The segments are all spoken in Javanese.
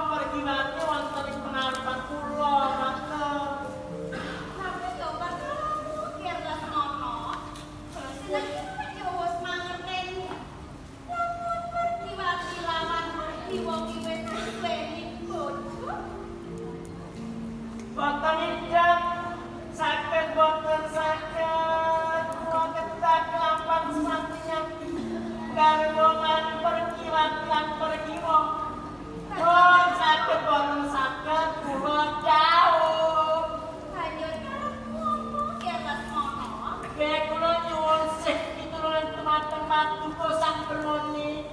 pergiwati wonten ing pengarepan kula, Matur. Tapi yo bakalamu kir Lesmono. Seneng yo wis mangerteni. Lamun pergiwati lawan pergiwa ki wis duweni bojo. Boten indah, saged boten saged. Kula kedah kelapan sesampunnya garwangan pergiwati lan pergiwa. Oh, saged boten saged kula dawuh. Banjur karepmu apa kir Lesmono? Nggih kula nyuwun sih pitulungan dumateng Paduka Sang Brahmani.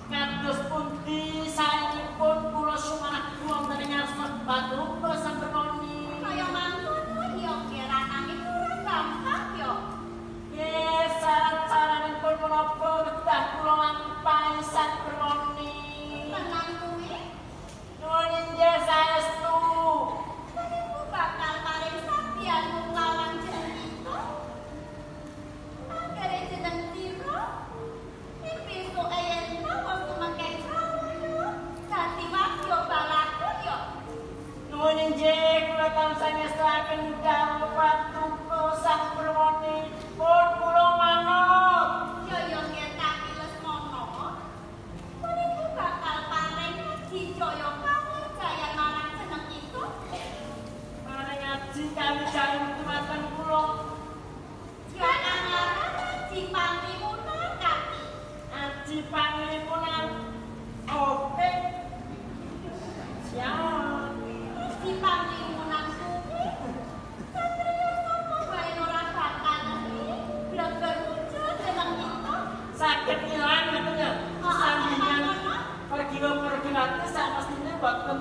Kados pundi saenipun kula sumanah wonten ing asma Paduka Sang Brahmani. Kaya mangkono yo kira nanging ora gampang yo. Nggih saran-saranipun menapa kedah kula lampahi Sang Brahmani. Tenang kuwi, Nuwun inggih saestu. menunggu bakal paring sabianmu lawan jeneng itu. Anggere jeneng sira, ing besuke yen tawa sumengke krawu, dadi wadya balaku yo. Nuwun inggih kula tansah ngestakaken dawuh Paduka Sang Brahmani. Pun kula manut. Yo yen kaki Lesmono, menunggu bakal paring dijaya kawijayan marang jeneng itu. Paring ngaji kawijayan dumateng kula. Ya anggaran aji panglimunan kaki. Aji panglipunan. Oke. Siap. Aji panglimunan kuwi. Satriya sapa wae ora bakal ngerti bleber wujud jeneng itu. Saged ilang ngoten ya. Sandingan pergiwa-pergiwati sak mestine boten